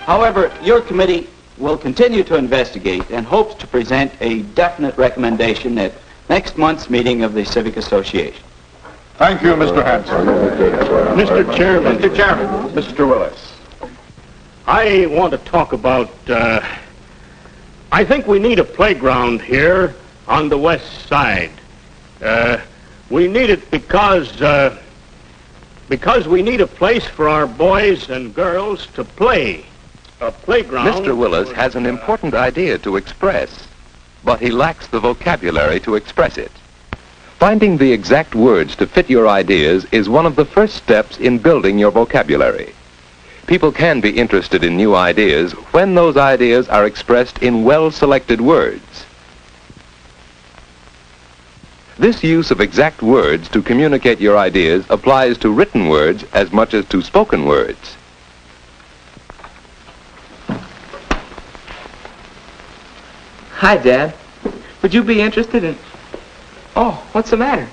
However, your committee will continue to investigate and hopes to present a definite recommendation at next month's meeting of the Civic Association. Thank you, Mr. Hanson. Mr. Chairman. Mr. Chairman. Mr. Willis. I want to talk about, I think we need a playground here on the west side. We need it because we need a place for our boys and girls to play. A playground. Mr. Willis has an important idea to express, but he lacks the vocabulary to express it. Finding the exact words to fit your ideas is one of the first steps in building your vocabulary. People can be interested in new ideas when those ideas are expressed in well-selected words. This use of exact words to communicate your ideas applies to written words as much as to spoken words. Hi, Dad. Would you be interested in... Oh, what's the matter?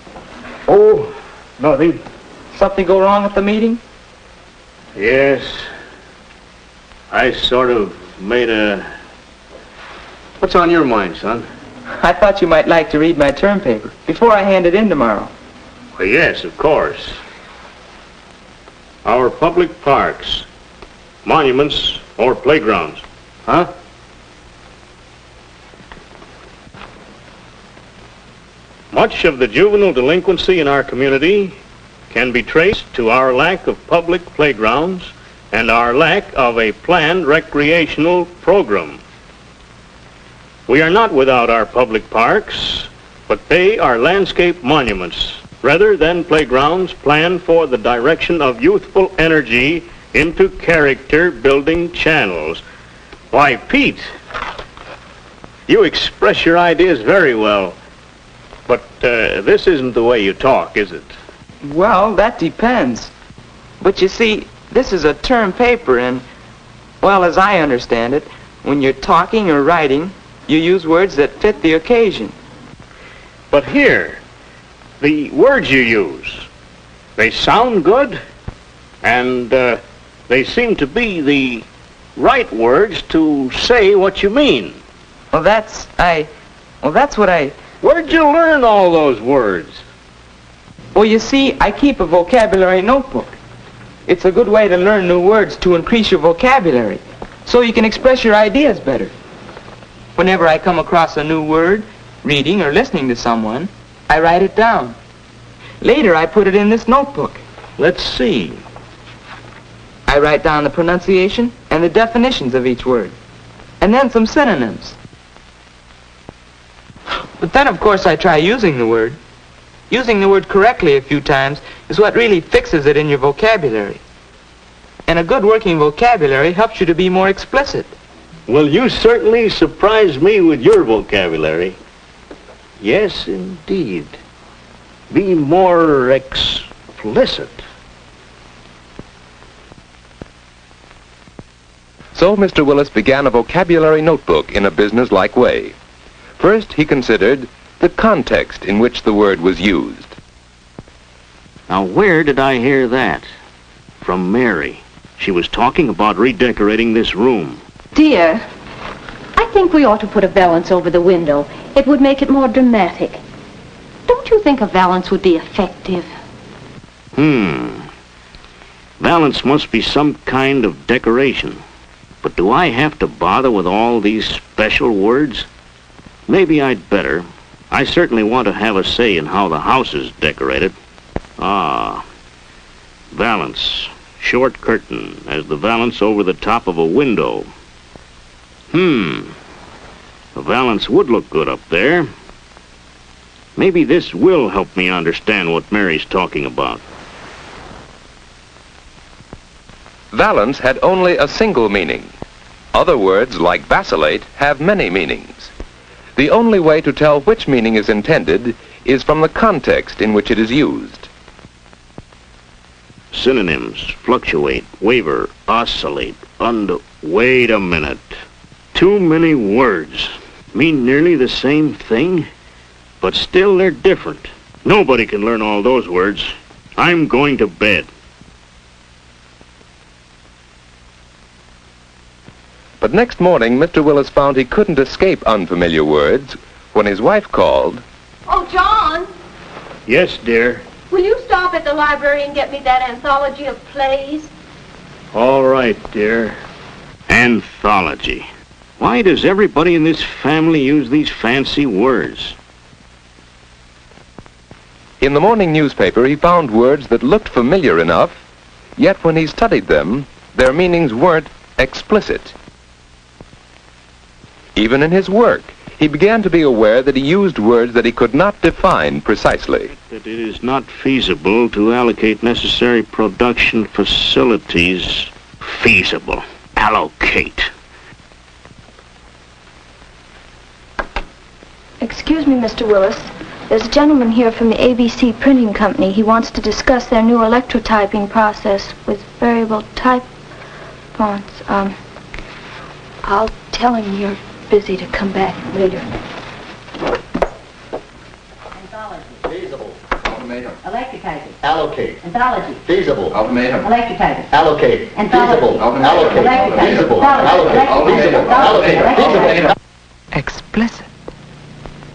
Oh, nothing. Something go wrong at the meeting? Yes. I sort of made a... What's on your mind, son? I thought you might like to read my term paper before I hand it in tomorrow. Well, yes, of course. Our public parks, monuments, or playgrounds. Huh? Much of the juvenile delinquency in our community can be traced to our lack of public playgrounds and our lack of a planned recreational program. We are not without our public parks, but they are landscape monuments rather than playgrounds planned for the direction of youthful energy into character-building channels. Why, Pete, you express your ideas very well. But this isn't the way you talk, is it? Well, that depends. But you see, this is a term paper, and, well, as I understand it, when you're talking or writing, you use words that fit the occasion. But here, the words you use, they sound good, and they seem to be the right words to say what you mean. Well, that's what I... Where'd you learn all those words? Well, you see, I keep a vocabulary notebook. It's a good way to learn new words to increase your vocabulary, so you can express your ideas better. Whenever I come across a new word, reading or listening to someone, I write it down. Later, I put it in this notebook. Let's see. I write down the pronunciation and the definitions of each word, and then some synonyms. But then, of course, I try using the word. Using the word correctly a few times is what really fixes it in your vocabulary. And a good working vocabulary helps you to be more explicit. Well, you certainly surprise me with your vocabulary. Yes, indeed. Be more explicit. So Mr. Willis began a vocabulary notebook in a business-like way. First, he considered the context in which the word was used. Now, where did I hear that? From Mary. She was talking about redecorating this room. Dear, I think we ought to put a valance over the window. It would make it more dramatic. Don't you think a valance would be effective? Valance must be some kind of decoration. But do I have to bother with all these special words? Maybe I'd better. I certainly want to have a say in how the house is decorated. Valance. Short curtain as the valance over the top of a window. The valance would look good up there. Maybe this will help me understand what Mary's talking about. Valance had only a single meaning. Other words, like vacillate, have many meanings. The only way to tell which meaning is intended is from the context in which it is used. Synonyms: fluctuate, waver, oscillate, Wait a minute. Too many words. Mean nearly the same thing, but still they're different. Nobody can learn all those words. I'm going to bed. But next morning, Mr. Willis found he couldn't escape unfamiliar words when his wife called. Oh, John, Yes, dear. will you stop at the library and get me that anthology of plays? All right, dear. Anthology. Why does everybody in this family use these fancy words? In the morning newspaper, he found words that looked familiar enough, yet when he studied them, their meanings weren't explicit. Even in his work, he began to be aware that he used words that he could not define precisely. That it is not feasible to allocate necessary production facilities. Feasible. Allocate. Excuse me, Mr. Willis. There's a gentleman here from the ABC Printing Company. He wants to discuss their new electrotyping process with variable type fonts. I'll tell him you're busy to come back later. Anthology. Feasible. Ultimatum. Electrotyping. Allocate. Anthology. Feasible. Ultimatum. Electrotyping. Allocate. Anthology. Feasible. Allocate. Electrotyping. Feasible. Anthology. Allocate. Feasible. Allocate. Feasible. Explicit.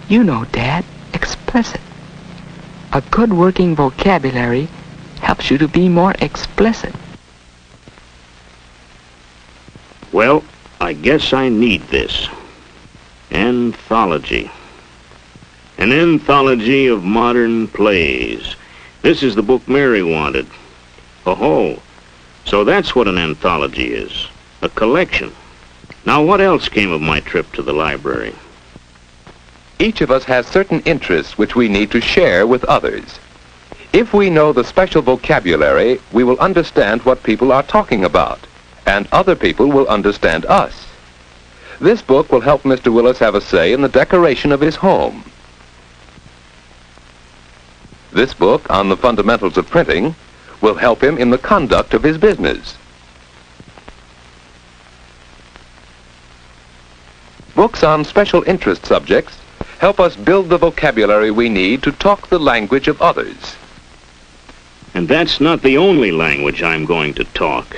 You know, Dad, explicit. A good working vocabulary helps you to be more explicit. Well, I guess I need this. Anthology. An anthology of modern plays. This is the book Mary wanted. Oh, so that's what an anthology is. A collection. Now, what else came of my trip to the library? Each of us has certain interests which we need to share with others. If we know the special vocabulary, we will understand what people are talking about, and other people will understand us. This book will help Mr. Willis have a say in the decoration of his home. This book on the fundamentals of printing will help him in the conduct of his business. Books on special interest subjects help us build the vocabulary we need to talk the language of others. And that's not the only language I'm going to talk.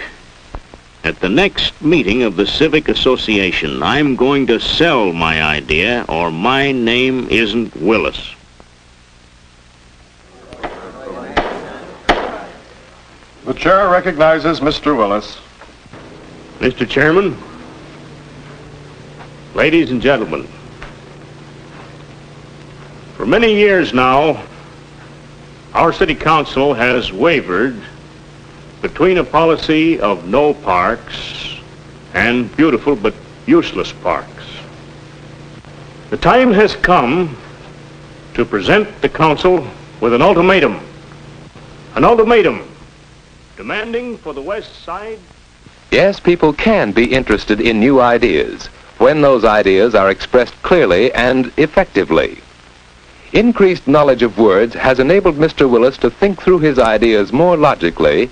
At the next meeting of the Civic Association, I'm going to sell my idea, or my name isn't Willis. The chair recognizes Mr. Willis. Mr. Chairman, ladies and gentlemen, for many years now, our city council has wavered between a policy of no parks and beautiful but useless parks. The time has come to present the council with an ultimatum. An ultimatum demanding for the West Side. Yes, people can be interested in new ideas when those ideas are expressed clearly and effectively. Increased knowledge of words has enabled Mr. Willis to think through his ideas more logically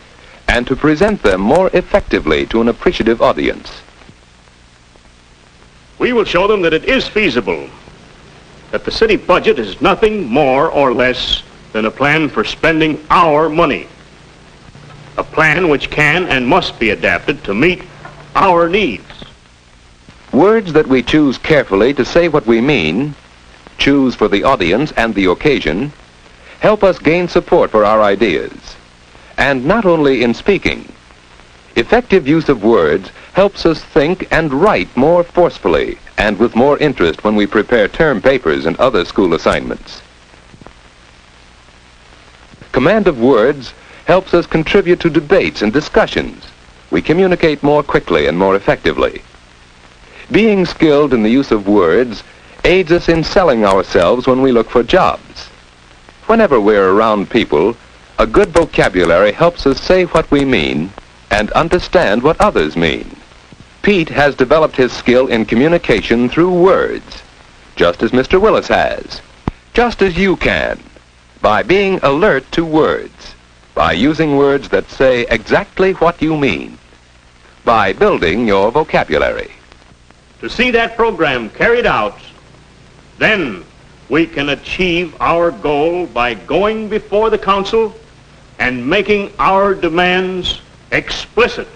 and to present them more effectively to an appreciative audience. We will show them that it is feasible, that the city budget is nothing more or less than a plan for spending our money. A plan which can and must be adapted to meet our needs. Words that we choose carefully to say what we mean, choose for the audience and the occasion, help us gain support for our ideas. And not only in speaking. Effective use of words helps us think and write more forcefully and with more interest when we prepare term papers and other school assignments. Command of words helps us contribute to debates and discussions. We communicate more quickly and more effectively. Being skilled in the use of words aids us in selling ourselves when we look for jobs. Whenever we're around people, a good vocabulary helps us say what we mean and understand what others mean. Pete has developed his skill in communication through words, just as Mr. Willis has, just as you can, by being alert to words, by using words that say exactly what you mean, by building your vocabulary. To see that program carried out, then we can achieve our goal by going before the council and making our demands explicit.